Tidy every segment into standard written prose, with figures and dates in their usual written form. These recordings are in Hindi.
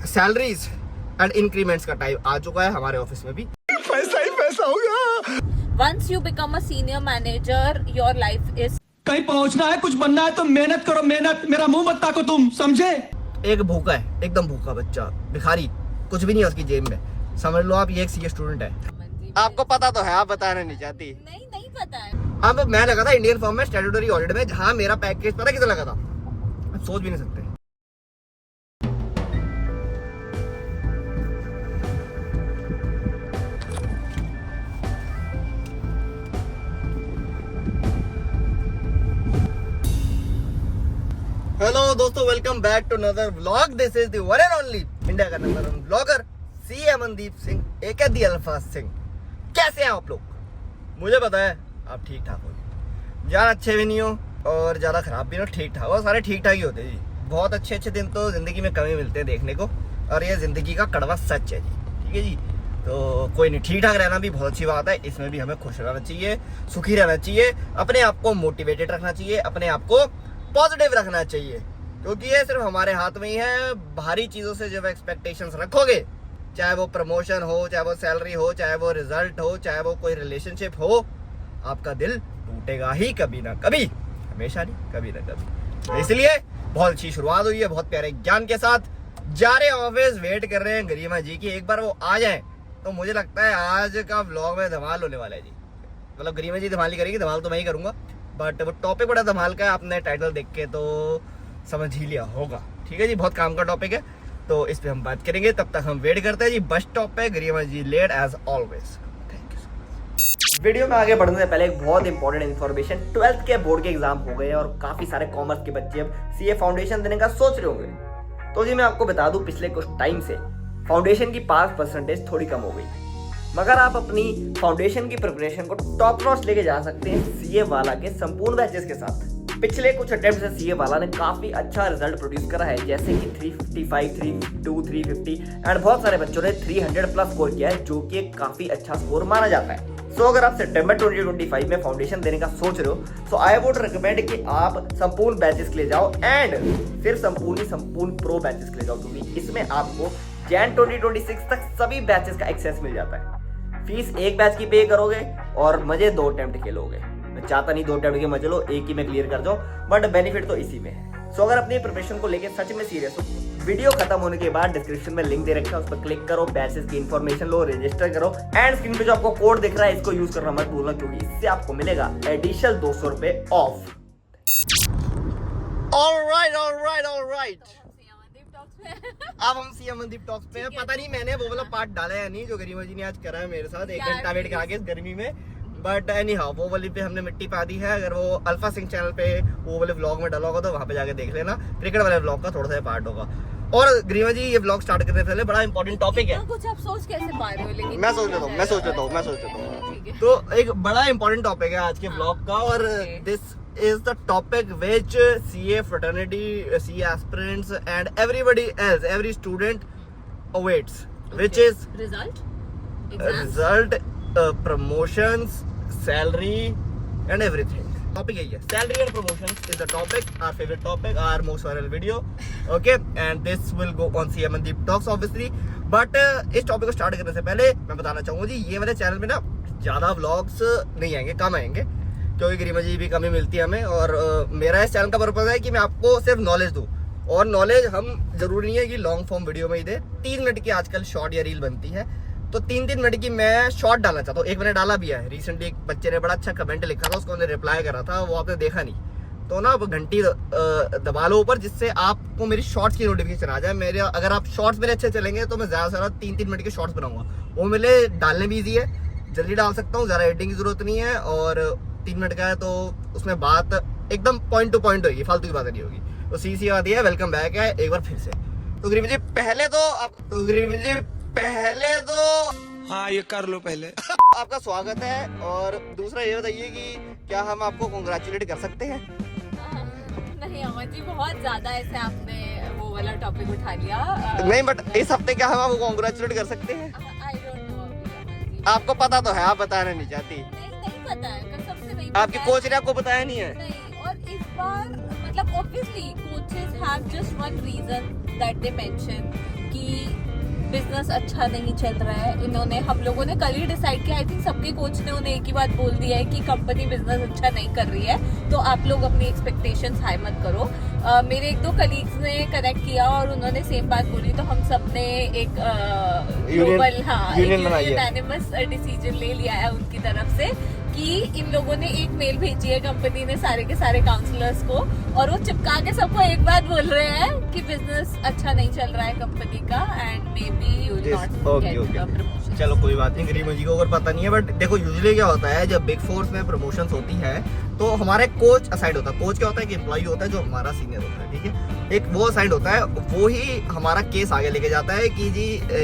सैलरीज एंड इंक्रीमेंट्स का टाइम आ चुका है हमारे ऑफिस में भी। पैसा ही पैसा होगा। Once you become a senior manager, your life is कहीं पहुंचना है, कुछ बनना है तो मेहनत करो, मेहनत। मेरा मुंह मत ताको तुम, समझे? एक भूखा है, एकदम भूखा बच्चा, भिखारी, कुछ भी नहीं है उसकी जेब में, समझ लो आप ये एक सीए स्टूडेंट है। आपको पता तो है, आप बताना नहीं चाहती। नहीं पता है। अब मैं लगा था इंडियन फर्म में स्टैट्यूटरी ऑडिट में, जहाँ मेरा पैकेज पता कितना लगा था, आप सोच भी नहीं सकते। हेलो दोस्तों, welcome back to another vlog. This is the one and only India का नंबर 1 ब्लॉगर सी अमनदीप सिंह एके दी अल्फाज सिंह। कैसे हैं आप लोग? मुझे पता है आप ठीक ठाक हो, ज़्यादा अच्छे भी नहीं हो और ज़्यादा खराब भी नहीं हो, ठीक ठाक हो। सारे ठीक ठाक ही होते हैं जी। बहुत अच्छे दिन तो ज़िंदगी में कमी मिलते हैं देखने को, और ये ज़िंदगी का कड़वा सच है जी। ठीक है जी, तो कोई नहीं, ठीक ठाक रहना भी बहुत अच्छी बात है। इसमें भी हमें खुश रहना चाहिए, सुखी रहना चाहिए, अपने आप को मोटिवेटेड रखना चाहिए, अपने आप को पॉजिटिव रखना चाहिए, क्योंकि ये सिर्फ हमारे हाथ में ही है। भारी चीज़ों से जब एक्सपेक्टेशंस रखोगे, चाहे वो प्रमोशन हो, चाहे वो सैलरी हो, चाहे वो रिजल्ट हो, चाहे वो कोई रिलेशनशिप हो, आपका दिल टूटेगा ही कभी ना कभी, हमेशा नहीं, कभी ना कभी। तो इसलिए बहुत अच्छी शुरुआत हुई है, बहुत प्यारे ज्ञान के साथ जा रहे ऑफिस, वेट कर रहे हैं गरिमा जी की। एक बार वो आ जाए तो मुझे लगता है आज का व्लॉग में धमाल होने वाला है जी। मतलब गरिमा जी धमाल ही करेगी, धमाल तो मैं ही करूँगा, बट वो टॉपिक बड़ा धमाल का है। आपने टाइटल देख के तो समझ ही लिया होगा। ठीक है जी, बहुत काम का टॉपिक है, तो इस पे हम बात करेंगे। तब तक हम वेट करते हैं जी बस स्टॉप पे। Garima ji late as always. Thank you so much. Video में आगे बढ़ने से पहले एक बहुत इंपॉर्टेंट इन्फॉर्मेशन, 12th के बोर्ड के एग्जाम हो गए और काफी सारे कॉमर्स के बच्चे अब सीए फाउंडेशन देने का सोच रहे होंगे। तो जी मैं आपको बता दूं, पिछले कुछ टाइम से फाउंडेशन की पास परसेंटेज थोड़ी कम हो गई, मगर आप अपनी फाउंडेशन की प्रिपरेशन को टॉप नॉच लेके जा सकते हैं सीए वाला के संपूर्ण बैचेस के साथ। पिछले कुछ अटेम्प्ट से सीए वाला ने काफी अच्छा रिजल्ट प्रोड्यूस करा है, जैसे कि 355, 352, 350 एंड बहुत सारे बच्चों ने 300 प्लस स्कोर किया है, जो कि एक काफी अच्छा स्कोर माना जाता है। सो अगर आप सितंबर 2025 में फाउंडेशन देने का सोच रहे हो, सो आई वुड रिकमेंड कि आप संपूर्ण बैचेस के लिए जाओ, एंड सिर्फ संपूर्ण प्रो बैचेस के लिए जाओ, क्योंकि इसमें आपको जैन 2026 तक सभी बैचेस का एक्सेस मिल जाता है। फीस एक बैच की पे करोगे और मजे 2 अटेम्प्ट के लोगे। मैं चाहता नहीं 2 अटेम्प्ट के मजे लो, एक ही में क्लियर कर जाओ, बट बेनिफिट तो इसी में है। सो अगर अपनी प्रिपरेशन को लेके सच में सीरियस हो, वीडियो खत्म होने के बाद डिस्क्रिप्शन में लिंक दे रखा है, उस पर क्लिक करो, बैचेस की इन्फॉर्मेशन लो, रजिस्टर करो, एंड स्क्रीन पे जो आपको कोड दिख रहा है इसको यूज करना मत भूलना, क्योंकि इससे आपको मिलेगा एडिशनल 200 रुपए ऑफ। ऑलराइट। अब हम सी अमनदीप टॉक्स पे हैं। पता नहीं मैंने वो वाला पार्ट डाला है या नहीं, जो गरिमा जी ने आज करा है मेरे साथ 1 घंटा वेट करा के इस गर्मी में, बट एनी हाउ वो वाली पे हमने मिट्टी पा दी है। अगर वो अल्फा सिंह चैनल पे वो वाले व्लॉग में डाला होगा तो वहाँ पे जाके देख लेना, क्रिकेट वाले व्लॉग का थोड़ा सा पार्ट होगा। और गरिमा जी, ये व्लॉग स्टार्ट करने से पहले बड़ा इंपॉर्टेंट टॉपिक है। कुछ आप सोच कैसे पा रहे हो, लेकिन मैं सोच लेता हूँ। तो एक बड़ा इंपॉर्टेंट टॉपिक है आज के व्लॉग का, और this is the topic which CA fraternity, CA aspirants and everybody else, every student awaits, which is result, promotions, salary and everything. Topic यही है, salary and promotions is the topic, our favorite topic, our most viral video, okay, and this will go on CA Amandeep Talks obviously, but इस टॉपिक को स्टार्ट करने से पहले मैं बताना चाहूँगा जी, ये वाले चैनल में ना ज़्यादा व्लॉग्स नहीं आएंगे, कम आएंगे, क्योंकि गरिमा जी भी कमी मिलती है हमें। और मेरा इस चैनल का पर्पज़ है कि मैं आपको सिर्फ नॉलेज दूँ, और नॉलेज हम जरूरी नहीं है कि लॉन्ग फॉर्म वीडियो में ही दे। 3 मिनट की आजकल शॉर्ट या रील बनती है, तो 3-3 मिनट की मैं शॉर्ट डालना चाहता हूँ। एक मैंने डाला भी है रिसेंटली, एक बच्चे ने बड़ा अच्छा कमेंट लिखा था, उसको मैंने रिप्लाई करा था, वो आपने देखा नहीं, तो ना आप घंटी दबा लो ऊपर, जिससे आपको मेरी शॉर्ट्स की नोटिफिकेशन आ जाए। मेरे अगर आप शॉर्ट्स मेरे अच्छे चलेंगे तो मैं ज़्यादा से ज़्यादा 3-3 मिनट के शॉर्ट्स बनाऊंगा, वो मेरे डालने भी ईजी है, जल्दी डाल सकता हूँ, ज़्यादा एडिटिंग की जरूरत नहीं है, और 3 मिनट का है तो उसमें बात एकदम पॉइंट टू पॉइंट होगी, फालतू की बात नहीं होगी। तो सी बात है, वेलकम बैक है एक बार फिर से। तो गरिमा जी पहले तो हाँ ये कर लो पहले। आपका स्वागत है, और दूसरा ये बताइए कि क्या हम आपको कॉन्ग्रेचुलेट कर सकते हैं? नहीं अमन जी, बहुत ज्यादा ऐसे आपने वो वाला टॉपिक उठा लिया। नहीं, बट इस हफ्ते क्या हम आपको कॉन्ग्रेचुलेट कर सकते हैं? I don't know Aman ji. आपको पता तो है, आप बताना नहीं चाहती। नहीं पता है, कसम से नहीं। आपकी कोच ने आपको बताया नहीं है? नहीं, और इस बार मतलब obviously coaches have just one reason that they mention कि बिजनेस अच्छा नहीं चल रहा है। इन्होंने, हम लोगों ने कल ही डिसाइड किया, आई थिंक सबके कोच ने उन्हें एक ही बात बोल दिया है कि कंपनी बिजनेस अच्छा नहीं कर रही है, तो आप लोग अपनी एक्सपेक्टेशंस हाई मत करो। मेरे एक दो कलीग्स ने कनेक्ट किया और उन्होंने सेम बात बोली, तो हम सब ने एक ग्लोबल यूनानिमस डिसीजन ले लिया है उनकी तरफ से कि इन लोगों ने एक मेल भेजी है कंपनी ने सारे के सारे काउंसलर्स को, और वो चिपका के सबको एक बात बोल रहे हैं कि बिजनेस अच्छा नहीं चल रहा है कंपनी का and may be you will not get the promotion. चलो कोई बात नहीं, गरीब जी को अगर पता नहीं है, बट देखो यूजुअली क्या होता है जब बिग फोर्स में प्रमोशंस होती है तो हमारे कोच असाइड होता है। कोच क्या होता है कि एम्प्लॉय होता है जो हमारा सीनियर होता है, ठीक है, एक वो असाइड होता है, वो ही हमारा केस आगे लेके जाता है कि जी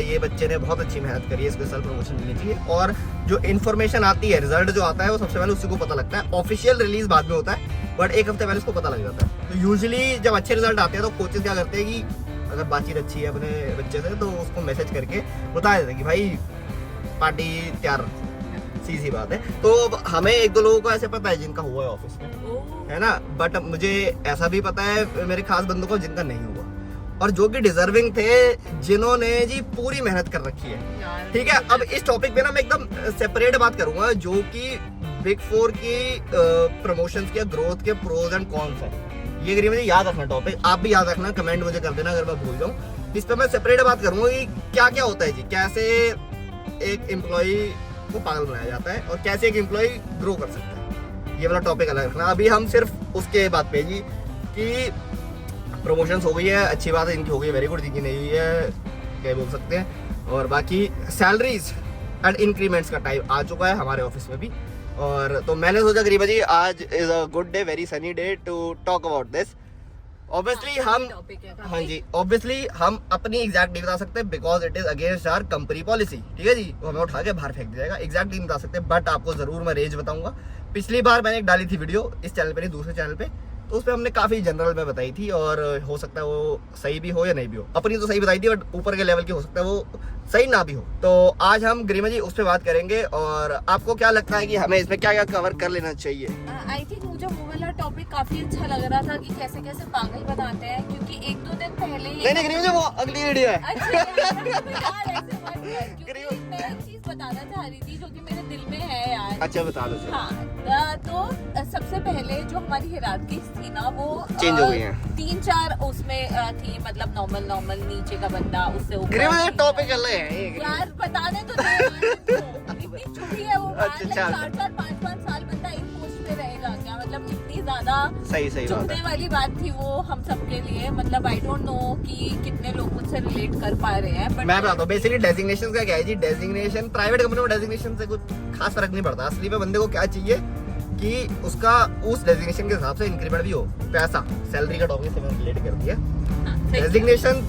ये बच्चे ने बहुत अच्छी मेहनत करी है, इसको सेल्फ प्रमोशन मिलनी चाहिए। और जो इन्फॉर्मेशन आती है, रिजल्ट जो आता है वो सबसे पहले उसी को पता लगता है। ऑफिशियल रिलीज बाद में होता है, बट एक हफ्ते पहले उसको पता लग जाता है। तो यूजुअली जब अच्छे रिजल्ट आते हैं तो कोचेस क्या करते हैं कि अगर बातचीत अच्छी है अपने बच्चे से तो उसको मैसेज करके बता देते हैं कि भाई पार्टी तैयार, सीधी बात है। तो हमें एक दो लोगों को ऐसे पता है जिनका हुआ है ऑफिस में, है ना, बट मुझे ऐसा भी पता है मेरे खास बंदों को जिनका नहीं हुआ, और जो कि डिजर्विंग थे, जिन्होंने जी पूरी मेहनत कर रखी है, ठीक है। अब इस टॉपिक पे ना मैं एकदम सेपरेट बात करूंगा जो कि बिग फोर की प्रमोशंस के ग्रोथ के प्रोज एंड कॉन्स है। ये करिए मुझे याद रखना टॉपिक, आप भी याद रखना, कमेंट मुझे कर देना अगर मैं भूल जाऊं। इस पे मैं सेपरेट बात करूंगा कि क्या क्या होता है जी, कैसे एक एम्प्लॉय को पागल बनाया जाता है और कैसे एक एम्प्लॉय ग्रो कर सकता है, ये वाला टॉपिक अलग रखना। अभी हम सिर्फ उसके बात पे जी कि प्रमोशंस हो गई है, अच्छी बात है, इनकी हो गई वेरी गुड, जिनकी नहीं हुई है क्या बोल सकते हैं। और बाकी सैलरीज एंड इंक्रीमेंट्स का टाइम आ चुका है हमारे ऑफिस में भी, और तो मैंने सोचा गरीबा जी आज is a good day, very sunny day to talk about this. Obviously हम, हाँ जी, ऑब्वियसली हम अपनी एग्जैक्ट नहीं बता सकते because it is against our company policy, ठीक है जी, वो हमें उठा के बाहर फेंक दिया जाएगा, एग्जैक्ट नहीं बता सकते, बट आपको जरूर मैं रेंज बताऊंगा। पिछली बार मैंने एक डाली थी वीडियो इस चैनल पे नहीं, दूसरे चैनल पे, तो उस पर हमने काफी जनरल में बताई थी, और हो सकता है वो सही भी हो या नहीं भी हो। अपनी तो सही बताई थी, बट ऊपर के लेवल की हो सकता है वो सही ना भी हो। तो आज हम गरिमा जी उस पर बात करेंगे, और आपको क्या लगता है कि हमें इसमें क्या क्या कवर कर लेना चाहिए? आई थिंक मुझे वो वाला टॉपिक काफी अच्छा लग रहा था कि कैसे कैसे पागल बनाते हैं, क्योंकि एक दो दिन पहले ही नहीं गरिमा जी वो अगली वीडियो है। अच्छा यार, ऐसे मत कर, क्योंकि मैं एक चीज बताना चाह रही थी जो कि मेरे दिल में है यार। अच्छा बता दो। हाँ, तो सबसे पहले जो हमारी हिरारकीज थी ना वो चेंज हो गई है, 3-4 उसमें थी, मतलब नॉर्मल नीचे का बंदा, उससे ऊपर टॉपिक अलग है यार, बताने तो इतनी छुट्टी है वो, 4-4, 5-5 साल बंदा एक पोस्ट पे रहेगा क्या, मतलब इतनी ज्यादा सही चुभने वाली बात थी वो हम सबके लिए। मतलब आई डोंट नो कि कितने लोग मुझसे रिलेट कर पा रहे हैं, बट मैं बताता हूँ बेसिकली डेजिग्नेशन का क्या है जी। डेजिग्नेशन प्राइवेट कंपनी में डेजिग्नेशन से कुछ खास फर्क नहीं पड़ता, असली में बंदे को क्या चाहिए कि उसका उस डेजिग्नेशन के हिसाब से इंक्रीमेंट भी हो, पैसा, सैलरी का टॉपिक से मैंने रिलेट कर दिया। डेजिग्नेशन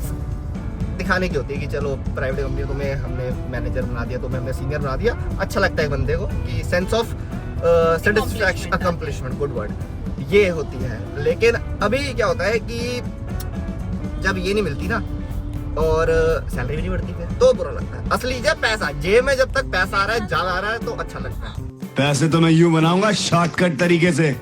दिखाने की होती है कि चलो प्राइवेट कंपनी तुम्हें हमने मैनेजर बना दिया, तुम्हें हमने सीनियर बना दिया, अच्छा लगता है बंदे को कि sense of satisfaction, accomplishment, good word, ये होती है। लेकिन अभी क्या होता है कि जब ये नहीं मिलती ना और सैलरी भी नहीं बढ़ती फिर तो बुरा लगता है। असली जब पैसा जेब में, जब तक पैसा आ रहा है, ज्यादा आ रहा है तो अच्छा लगता है। पैसे तो मैं यूं बनाऊंगा शॉर्टकट तरीके से।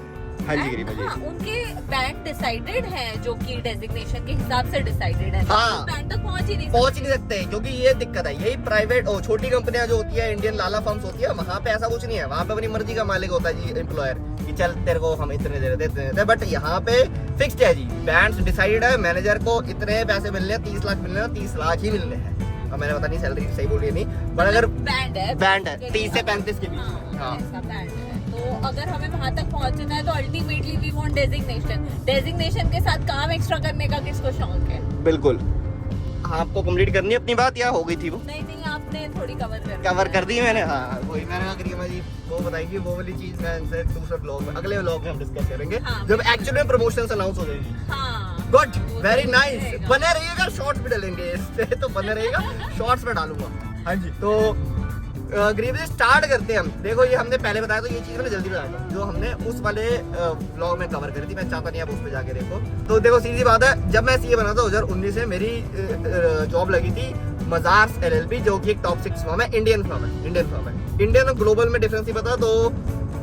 हाँ जी गिरी हाँ, उनके बैंक डिसाइडेड है जो कि डेजिग्नेशन के हिसाब से डिसाइडेड है, हाँ, बैंक तक पहुंच ही नहीं सकते, क्योंकि ये दिक्कत है। यही प्राइवेट और छोटी कंपनियां जो होती है, इंडियन लाला फर्म्स होती है, वहाँ पे ऐसा कुछ नहीं है, वहाँ पे अपनी मर्जी का मालिक होता है जी एम्प्लॉयर, कि चल तेरे को हम इतने दे देते, बट यहाँ पे फिक्स्ड है जी, बैंड्स डिसाइडेड है, मैनेजर को इतने पैसे मिलने हैं, 30 लाख मिलने हैं, 30 लाख ही मिलने हैं। अब मैंने पता नहीं सैलरी सही बोली नहीं, बट अगर बैंड है 30 से 35 के बीच, हाँ बैंड है। तो अगर हमें वहाँ तक पहुँचना है तो अल्टीमेटली वी वांट डेजिग्नेशन के साथ काम एक्स्ट्रा करने का किसको शौक है? बिल्कुल। आपको कंप्लीट करनी है अपनी बात या हो गई थी वो? नहीं, आपने थोड़ी कवर कर दी मैंने। हाँ वही मैंने गरिमा जी वो बताएंगी, वो वाली चीज मैं इनसे दूसरे ब्लॉग में, अगले ब्लॉग में हम डिस्कस करेंगे, जब एक्चुअली में प्रमोशंस अनाउंस हो जाएगी। गुड, वेरी नाइस, बने रहिएगा, शॉर्ट्स भी डालेंगे इस पे, तो बने रहिएगा, शॉर्ट्स में डालूंगा। हाँ जी, तो गरीब जी स्टार्ट करते हैं हम। देखो ये हमने पहले बताया, तो ये चीज मैंने जल्दी बताया था जो हमने उस वाले ब्लॉग में कवर करी थी, मैं चाहता नहीं आप उस पर जाके देखो। तो देखो सीधी बात है, जब मैं सीए बना था 2019 में, मेरी जॉब लगी थी मजार्स LLP, जो कि एक टॉप 6 फर्म है, इंडियन फर्म है। इंडियन और ग्लोबल में डिफरेंस ही पता तो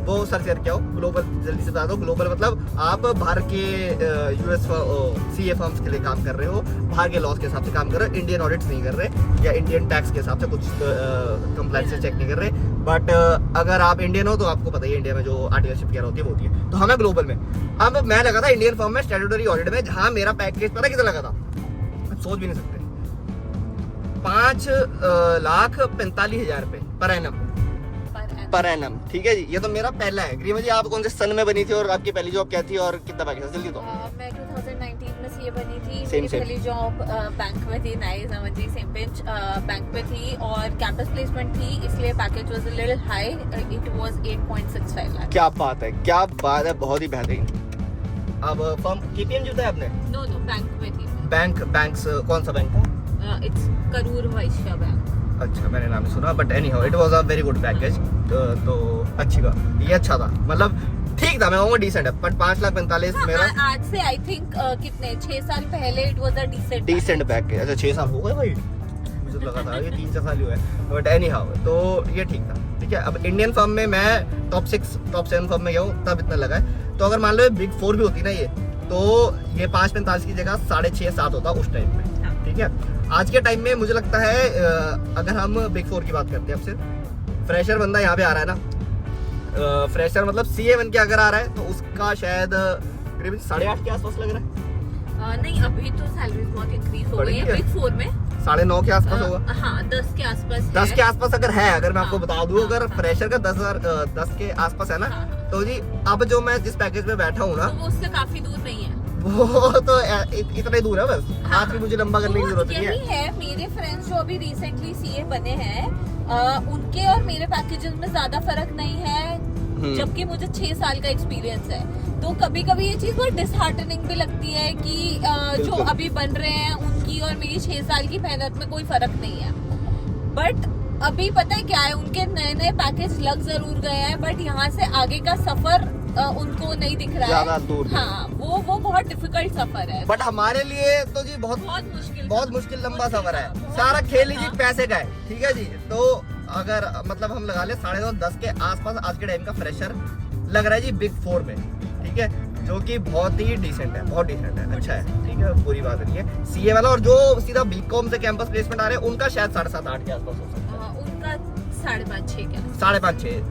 वो सर्च करके आओ। ग्लोबल जल्दी से बता दो, ग्लोबल मतलब आप बाहर के US CA फर्म्स के लिए काम कर रहे हो, बाहर के लॉस के हिसाब से काम कर रहे हैं, इंडियन ऑडिट्स नहीं कर रहे या इंडियन टैक्स के हिसाब से कुछ कंप्लायंस चेक नहीं कर रहे। बट अगर आप इंडियन हो तो आपको पता ही है इंडिया में जो आर्टिकलशिप वगैरह होती है वो होती है। तो हमें ग्लोबल में, अब मैं लगा था इंडियन फर्म में स्टैट्यूटरी ऑडिट में, जहाँ मेरा पैकेज पता कितना लगा था, सोच भी नहीं सकते, 5,45,000 रुपए पर एनम। पर एनम, ठीक है जी। ये तो मेरा पहला है। ग्रीमा जी, आप कौन से सन में बनी थी और आपकी पहली जॉब क्या थी और कितना पैकेज था? जल्दी तो। मैं 2019 में सीए बनी थी। Same, मेरी same. पहली जॉब बैंक में थी, नाइस समझी, सेम पिंच बैंक में थी और कैंपस प्लेसमेंट थी, इसलिए package was a little high, it was 8.65 lakh. क्या बात है, क्या बात है, बहुत ही बेहतरीन। अब फर्म केपीएम जुड़ा है आपने? नो बैंक में थी। बैंक्स कौन सा बैंक था? It's Karur Vysya bank. अच्छा, मैंने नाम नहीं सुना, but any how it was a very good package. तो अच्छी बात, ये अच्छा था, मतलब ठीक था, मैं कहूँगा डिसेंट है। बट 5,45,000 मेरा आज से आई थिंक कितने 6 साल पहले it was a decent package. अच्छा 6 साल हो गए भाई, मुझे तो लगा था ये 3-4 साल ही हुए। बट एनी हाउ तो ये ठीक था, ठीक है। अब इंडियन फर्म में मैं टॉप 6 टॉप 7 फर्म में गया हूँ, तब इतना लगा है। तो अगर मान लो बिग 4 भी होती ना ये, तो ये 5,45 की जगह 6.5-7 होता उस टाइम में, ठीक है। आज के टाइम में मुझे लगता है अगर हम बिग 4 की बात करते हैं, अब सिर्फ फ्रेशर बंदा यहाँ पे आ रहा है ना, फ्रेशर मतलब सीए बन के अगर आ रहा है तो उसका शायद करीबन 8.5 के आसपास लग रहा है। नहीं, अभी तो सैलरीज बहुत इंक्रीज हो बढ़ी गई है है? बिग 4 में 9.5 के आसपास होगा। हाँ, 10 के आसपास 10 है। के आसपास अगर है, अगर मैं आपको हाँ, बता दूं, अगर हाँ, फ्रेशर का 10 के आसपास है ना, हाँ, तो जी अब जो मैं जिस पैकेज में बैठा हूँ ना, तो वो उससे काफी दूर नहीं है। वो तो इतना ही दूर है, बस हाथ भी मुझे लंबा करने की तो जरूरत नहीं यही है। है, मेरे फ्रेंड्स जो अभी रिसेंटली सीए बने हैं, उनके और मेरे पैकेजेस में ज्यादा फर्क नहीं है, जबकि मुझे 6 साल का एक्सपीरियंस है। तो कभी कभी ये चीज बहुत डिसहार्टनिंग भी लगती है कि जो बिल्कुल। अभी बन रहे हैं उनकी और मेरी 6 साल की मेहनत में कोई फर्क नहीं है। बट अभी पता है क्या है, उनके नए नए पैकेज लग जरूर गए हैं, बट यहाँ से आगे का सफर उनको नहीं दिख रहा ज्यादा है। दूर। हाँ, वो बहुत डिफिकल्ट सफर है, बट हमारे लिए तो जी बहुत मुश्किल लंबा सफर है। सारा खेल ही जी पैसे का है, ठीक है जी। तो अगर मतलब हम लगा ले 9.5-10 के आसपास आज के टाइम का फ्रेशर लग रहा है जी बिग 4 में, ठीक है, जो कि बहुत ही डिसेंट है, बहुत डिसेंट है, अच्छा है, ठीक है, बुरी बात नहीं है। सीए वाला और जो सीधा बीकॉम से कैंपस प्लेसमेंट आ रहे हैं उनका शायद 7.5-8 के आसपास हो सकता है। उनका 5.5-6 क्या 5.5-6,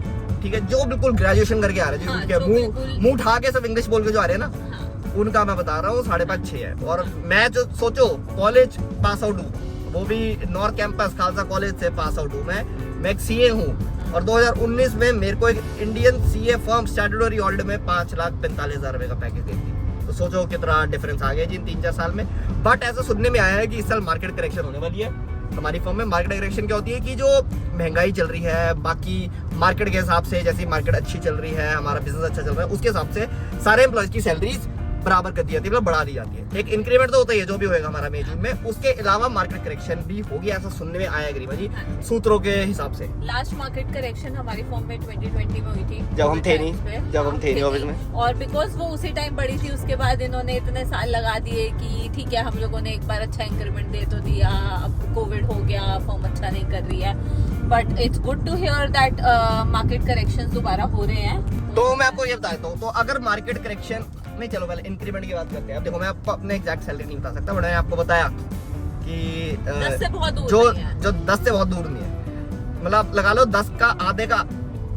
ठीक है, जो बिल्कुल ग्रेजुएशन करके आ रहे हैं, हाँ, जिनके जो मुंह बिल्कुल- मुंह उठा के सब इंग्लिश बोल के जो आ रहे हैं ना, हाँ। उनका मैं बता रहा हूँ 5.5-6 है। और मैं जो सोचो कॉलेज पास आउट हूँ, वो भी नॉर्थ कैंपस खालसा कॉलेज से पास आउट हूँ मैं एक सीए हूँ, और 2019 में मेरे को एक Indian CA firm statutory audit में 5,45,000 रुपए का पैकेज देती। तो सोचो कितना डिफरेंस आ गया जी इन 3-4 साल में। बट ऐसा सुनने में आया है कि इस साल मार्केट करेक्शन होने वाली है हमारी फर्म में। मार्केट करेक्शन क्या होती है कि जो महंगाई चल रही है, बाकी मार्केट के हिसाब से, जैसी मार्केट अच्छी चल रही है, हमारा बिजनेस अच्छा चल रहा है, उसके हिसाब से सारे एम्प्लॉयज की सैलरीज बराबर कर दी जाती है, मतलब बढ़ा दी जाती है। एक इंक्रीमेंट तो होता ही है जो भी होएगा हमारा मई जून में, उसके अलावा मार्केट करेक्शन भी होगी, ऐसा सुनने में आया ग्रीमा जी सूत्रों के हिसाब से। लास्ट मार्केट करेक्शन हमारी फॉर्म में 2020 में हुई थी, जब हम थे नहीं ऑफिस में, और बिकॉज वो उसी टाइम बढ़ी थी, उसके बाद इन्होंने इतने साल लगा दिए कि ठीक है, हम लोगों ने एक बार अच्छा इंक्रीमेंट दे तो दिया, अब कोविड हो गया, फॉर्म अच्छा नहीं कर रही है। But it's good to hear that market correction दोबारा हो रहे हैं। तो मैं आपको ये बता देता हूँ, तो अगर मार्केट करेक्शन नहीं, चलो पहले इंक्रीमेंट की बात करते हैं। अब देखो, मैं आपको अपने एग्जैक्ट सैलरी नहीं बता सकता, बट मैंने आपको बताया कि 10 से बहुत दूर जो नहीं है। जो 10 से बहुत दूर नहीं है, मतलब लगा लो 10 का आधे का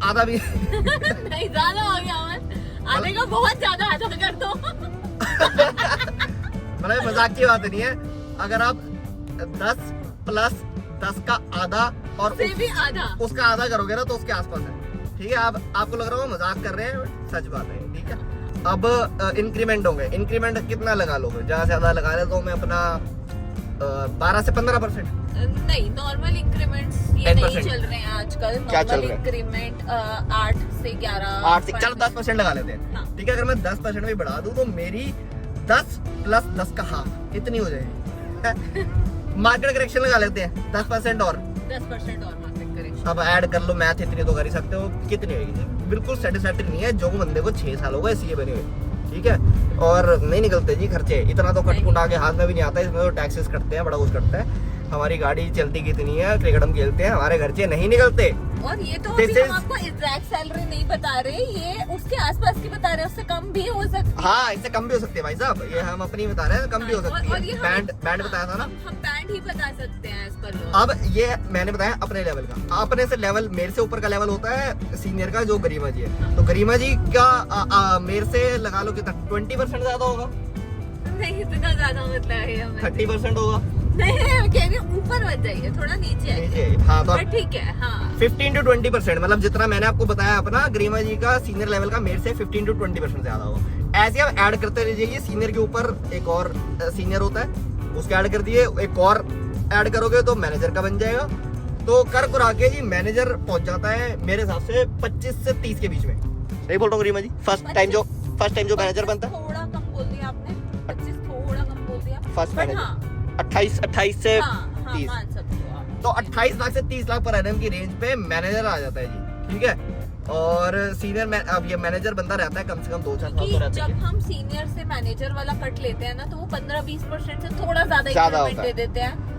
आधा भी नहीं, ज्यादा हो गया अमन, आधे का बहुत ज्यादा आधा कर दो। मतलब मजाक की बात नहीं है। अगर आप 10 प्लस 10 का आधा और से भी आधा, उसका आधा करोगे ना, तो उसके आसपास है, ठीक है। आपको लग रहा हो मजाक कर रहे हैं, सच बात है, ठीक है। अब इंक्रीमेंट होंगे, इंक्रीमेंट कितना लगा लोगे? ज्यादा से ज्यादा लगा ले तो मैं अपना 12 से 15%। नहीं, नॉर्मल इंक्रीमेंट्स ये 10% नहीं चल रहे हैं आजकल। क्या चल नॉर्मल रहा है? इंक्रीमेंट 8 से 11, 8 से चलो 10% लगा लेते हैं, हाँ। ठीक है। अगर मैं 10% भी बढ़ा दूं तो मेरी 10 प्लस 10 का हाफ इतनी हो जाएगी। मार्केट करेक्शन लगा लेते हैं 10% और 10% और मार्केट करेक्शन। अब ऐड कर लो, मैथ इतनी तो कर ही सकते हो, कितनी होगी? बिल्कुल सेटिस्फैक्टरी नहीं है जो बंदे को 6 साल हो गए सीए बने हुए, ठीक है, और नहीं निकलते जी खर्चे, इतना तो कट कुटा के हाथ में भी नहीं आता, इसमें तो टैक्सेस कटते हैं, बड़ा कुछ कटता है। हमारी गाड़ी चलती कितनी है, क्रिकेट हम खेलते हैं, हमारे खर्चे नहीं निकलते, और ये तो This अभी हम is- आपको एग्जैक्ट सैलरी नहीं बता रहे, ये उसके आसपास की बता रहे हैं, उससे कम भी हो सकती है। हाँ, इससे कम भी हो सकती है भाई साहब, ये हम अपनी बता रहे हैं, कम भी हो सकती और ये है। बैंड बताया था ना, हम बैंड ही बता सकते हैं इस पर। अब ये मैंने बताया अपने लेवल का। अपने से लेवल, मेरे से ऊपर का लेवल होता है सीनियर का, जो गरिमा जी है। तो गरिमा जी का मेरे से लगा लो कितना, 20% ज्यादा होगा, नहीं इतना ज्यादा मतलब है हमें। 30% होगा, नहीं मैं कह रही हूँ ऊपर मत जाइए, थोड़ा नीचे आइए। नीचे। हाँ, तो पर ठीक है। हाँ 15 to 20%, मतलब जितना मैंने आपको बताया अपना, गरिमा जी का सीनियर लेवल का मेरे से 15 to 20% ज्यादा होगा। ऐसे आप ऐड करते रहिए, सीनियर के ऊपर एक और सीनियर होता है, उसके ऐड कर दिए, एक और ऐड करोगे तो मैनेजर का बन जाएगा। तो कर कुरा के जी मैनेजर पहुंच जाता है मेरे हिसाब से 25 से 30 के बीच में। सही बोल रहा हूँ गरिमा जी? फर्स्ट टाइम जो मैनेजर बनता है, थोड़ा कम बोल दिया आपने, 25 थोड़ा कम बोल दिया। फर्स्ट But मैनेजर हाँ, 28 से हाँ, 30। मान सकते हो आप। तो 28 लाख से 30 लाख पर एनएम की रेंज पे मैनेजर आ जाता है जी, ठीक है। और सीनियर अब ये मैनेजर बंदा रहता है कम से कम 2-4 साल तो रहता जब है। हम सीनियर से मैनेजर वाला कट लेते हैं ना, तो वो 15-20% से थोड़ा ज्यादा ज्यादा इंक्रीमेंट होता दे है। देते हैं,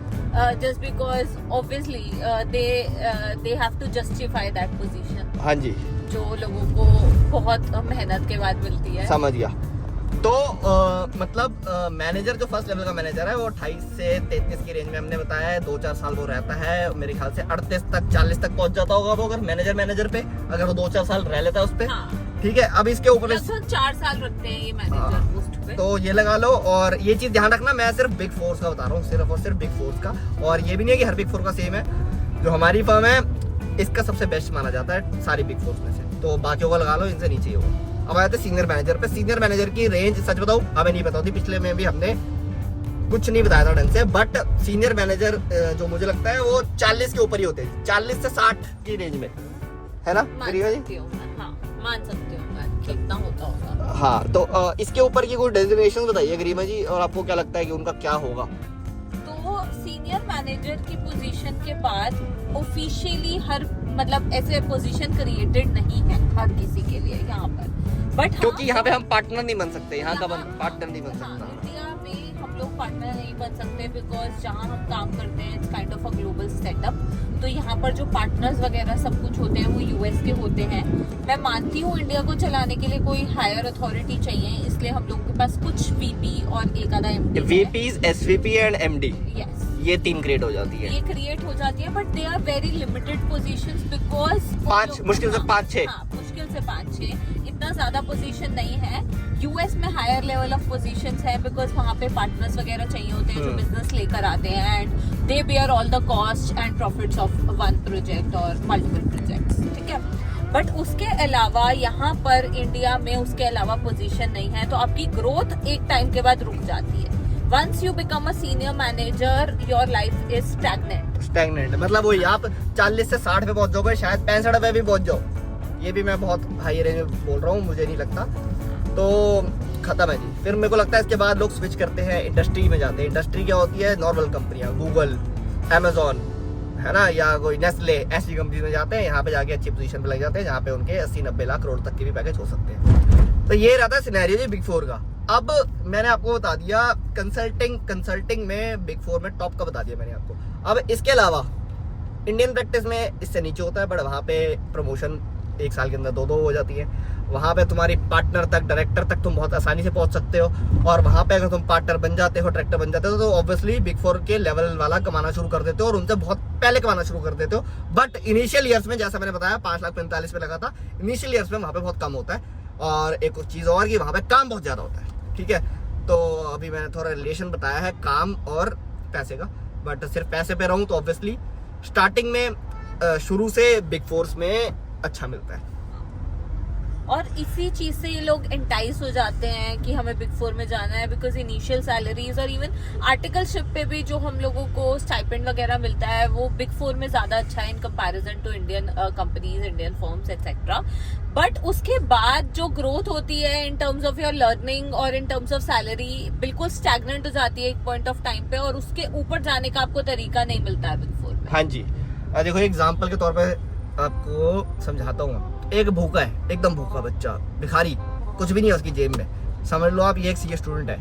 just because obviously they have to justify that position, हाँ जी, जो लोगों को बहुत मेहनत के बाद मिलती है। समझ गया। तो मतलब मैनेजर जो फर्स्ट लेवल का मैनेजर है वो 28 से 33 की रेंज में हमने बताया है। 2-4 साल वो रहता है, मेरे ख्याल से 38 तक 40 तक पहुंच जाता होगा वो, अगर मैनेजर पे अगर वो 2-4 साल रह लेता है उस पे। हाँ, ठीक है, अब इसके ऊपर लगभग 4 साल रखते हैं ये मैनेजर पोस्ट पे। तो ये लगा लो। और ये चीज ध्यान रखना, मैं सिर्फ बिग फोर्स का बता रहा हूँ, सिर्फ और सिर्फ बिग फोर्स का। और ये भी नहीं है कि हर बिग फोर का सेम है, जो हमारी फर्म है इसका सबसे बेस्ट माना जाता है सारी बिग फोर्स में से। तो बाकियों को लगा लो, इनसे नीचे ही होगा। अब आते हैं सीनियर मैनेजर पे। सीनियर मैनेजर की रेंज सच बताऊं हमें नहीं पता होती, पिछले में भी हमने कुछ नहीं बताया था ढंग से। बट सीनियर मैनेजर जो मुझे लगता है वो 40 के ऊपर ही होते हैं, 40 से 60 की रेंज में, है ना मान गरिमा जी? सकती हूँ मैं, हाँ मान सकती हूँ मैं, कितना होता होगा। हाँ, तो इसके ऊपर की कोई डेजिग्नेशन बताइए गरिमा जी, और आपको क्या लगता है कि उनका क्या होगा? तो सीनियर मैनेजर की पोजीशन के बाद ऑफिशियली हर मतलब ऐसे पोजीशन क्रिएटेड नहीं है हर किसी के लिए यहाँ पर, बट क्योंकि यहाँ पे हम पार्टनर नहीं बन सकते, यहाँ का पार्टनर नहीं बन सकता। इंडिया में हम लोग पार्टनर नहीं बन सकते, बिकॉज जहाँ हम काम करते हैं it's kind of a global setup. तो यहाँ पर जो पार्टनर्स वगैरह सब कुछ होते हैं वो यूएस के होते हैं। मैं मानती हूँ इंडिया को चलाने के लिए कोई हायर अथॉरिटी चाहिए, इसलिए हम लोग के पास कुछ वीपी और एक आधा MD, VPs, SVP and MD, yes ये 3 क्रिएट हो जाती है। ये क्रिएट हो जाती है, but they are very limited positions, because 5 मुश्किल से 5-6। हाँ, मुश्किल से 5-6, इतना ज्यादा पोजीशन नहीं है। यूएस में हायर लेवल ऑफ पोजीशंस है, बिकॉज वहाँ पे पार्टनर्स वगैरह चाहिए होते हैं जो बिजनेस लेकर आते हैं, and they bear all the cost and profits of one project और मल्टीपल प्रोजेक्ट्स, ठीक है। बट उसके अलावा यहाँ पर इंडिया में उसके अलावा पोजीशन नहीं है, तो आपकी ग्रोथ एक टाइम के बाद रुक जाती है। Once you become a senior manager, your life is stagnant. मतलब वही आप 40 से 60 पे पहुंच जाओगे, शायद 65 पे भी पहुंच जाओ। ये भी मैं बहुत हाई रेंज में बोल रहा हूँ, मुझे नहीं लगता। तो खत्म है जी। फिर मेरे को लगता है इसके बाद लोग स्विच करते हैं, इंडस्ट्री में जाते हैं। इंडस्ट्री क्या होती है? नॉर्मल कंपनियां, गूगल, अमेजोन, है ना, या कोई नेस्ले, ऐसी कंपनी में जाते हैं। यहाँ पे जाके अच्छी पोजीशन पे लग जाते हैं, जहाँ पे उनके 80-90 लाख करोड़ तक के भी पैकेज हो सकते हैं। तो ये रहता है सिनेरियो जी बिग फोर का। अब मैंने आपको बता दिया कंसल्टिंग में बिग फोर में टॉप का बता दिया मैंने आपको। अब इसके अलावा इंडियन प्रैक्टिस में इससे नीचे होता है, बट वहाँ पे प्रमोशन 1 साल के अंदर 2 हो जाती है। वहाँ पे तुम्हारी पार्टनर तक, डायरेक्टर तक तुम बहुत आसानी से पहुँच सकते हो। और वहाँ पे अगर तुम पार्टनर बन जाते हो, डायरेक्टर बन जाते हो, तो ऑब्वियसली बिग फोर के लेवल वाला कमाना शुरू कर देते हो, और उनसे बहुत पहले कमाना शुरू कर देते हो। बट इनिशियल ईयर्स में, जैसा मैंने बताया, 5,45,000 पे लगा था। इनिशियल ईयर्स में वहाँ पे बहुत कम होता है। और एक चीज़ और कि वहाँ पे काम बहुत ज़्यादा होता है, ठीक है। तो अभी मैंने थोड़ा रिलेशन बताया है काम और पैसे का, बट सिर्फ पैसे पे रहूं तो ऑब्वियसली स्टार्टिंग में शुरू से बिग फोर्स में अच्छा मिलता है। और इसी चीज से ये लोग एंटाइज हो जाते हैं कि हमें बिग फोर में जाना है, बिकॉज इनिशियल सैलरीज और इवन आर्टिकलशिप पे भी जो हम लोगों को स्टाइपेंड वगैरह मिलता है वो बिग फोर में ज्यादा अच्छा है in comparison to Indian companies, Indian firms etcetera. But उसके बाद जो ग्रोथ होती है in terms of your learning और इन टर्म्स ऑफ सैलरी बिल्कुल स्टैग्नेंट हो जाती है एक पॉइंट ऑफ टाइम पे, और उसके ऊपर जाने का आपको तरीका नहीं मिलता है बिग फोर में। हाँ जी, देखो एग्जाम्पल के तौर पे आपको समझाता हूँ। एक भूखा है, एकदम भूखा बच्चा, भिखारी, कुछ भी नहीं है उसकी जेब में, समझ लो आप ये एक सीए स्टूडेंट है।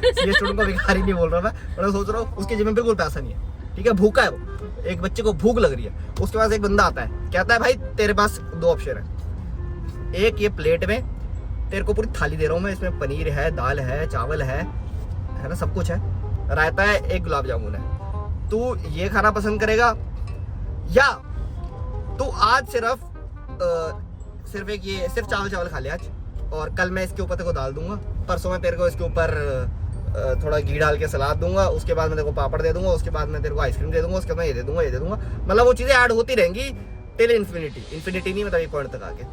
सीए स्टूडेंट को भिखारी नहीं बोल रहा मैं सोच रहा हूँ उसकी जेब में बिल्कुल पैसा नहीं है, ठीक है, भूखा है वो। एक बच्चे को भूख लग रही है, उसके पास एक बंदा आता है, कहता है भाई तेरे पास दो ऑप्शन है, एक ये प्लेट में तेरे को पूरी थाली दे रहा हूँ मैं, इसमें पनीर है, दाल है, चावल है ना, सब कुछ है, रायता है, एक गुलाब जामुन है, तू ये खाना पसंद करेगा या तू आज सिर्फ चावल खा ले आज, और कल मैं इसके ऊपर तेरे को दाल दूंगा, परसों मैं तेरे को इसके ऊपर थोड़ा घी डाल के सलाद दूंगा, उसके बाद मैं तेरे को पापड़ दे दूंगा, उसके बाद मैं तेरे को आइसक्रीम दे दूंगा, उसके बाद मैं ये दे दूंगा, मतलब वो चीजें ऐड होती रहेंगी टिल इन्फिनिटी नहीं, मतलब एक पॉइंट तक आके।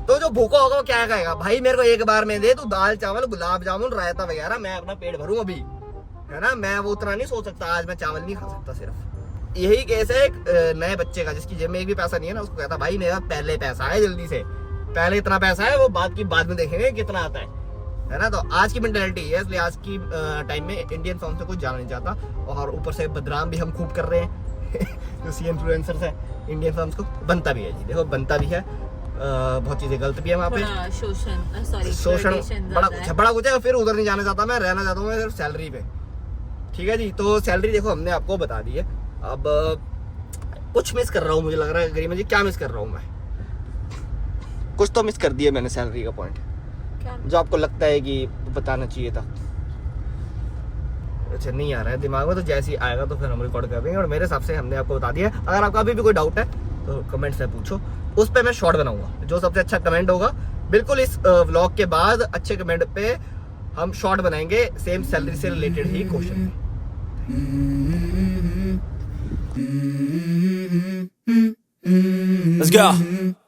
तो जो भूखा होगा वो क्या कहेगा, भाई मेरे को एक बार में दे तू दाल चावल गुलाब जामुन रायता वगैरह, मैं अपना पेट भरूं अभी, है ना, मैं वो उतना नहीं सोच सकता आज मैं चावल नहीं खा सकता सिर्फ। यही केस है एक नए बच्चे का जिसकी जेब में एक भी पैसा नहीं है ना, उसको कहता भाई मेरा पहले पैसा है, जल्दी से पहले इतना पैसा है, वो बाद में देखेंगे कितना आता है ना। तो आज की मेंटालिटी है, इसलिए आज की टाइम में इंडियन फॉर्म से कुछ जाना नहीं चाहता, और ऊपर से बदनाम भी हम खूब कर रहे हैं जो सी इन्फ्लुएंसर्स है इंडियन फॉर्म्स को, बनता भी है जी, देखो बनता भी है, बहुत चीजें गलत भी है वहाँ पे, शोषण बड़ा कुछ है, फिर उधर नहीं जाना चाहता मैं, रहना चाहता हूँ मैं सिर्फ सैलरी पे, ठीक है जी। तो सैलरी देखो हमने आपको बता दी है, अब कुछ मिस कर रहा हूँ, मुझे लग रहा है गरीब जी, क्या मिस कर रहा हूँ मैं, कुछ तो मिस कर दिया मैंने सैलरी का पॉइंट, जो आपको लगता है कि बताना चाहिए था। अच्छा नहीं आ रहा है दिमाग में, तो जैसे ही आएगा तो फिर हम रिकॉर्ड कर देंगे, और मेरे हिसाब से हमने आपको बता दिया। अगर आपका अभी भी कोई डाउट है तो कमेंट्स में पूछो, उस पर मैं शॉर्ट बनाऊंगा, जो सबसे अच्छा कमेंट होगा बिल्कुल इस व्लॉग के बाद अच्छे कमेंट पे हम शॉर्ट बनाएंगे, सेम सैलरी से related he question. Let's go.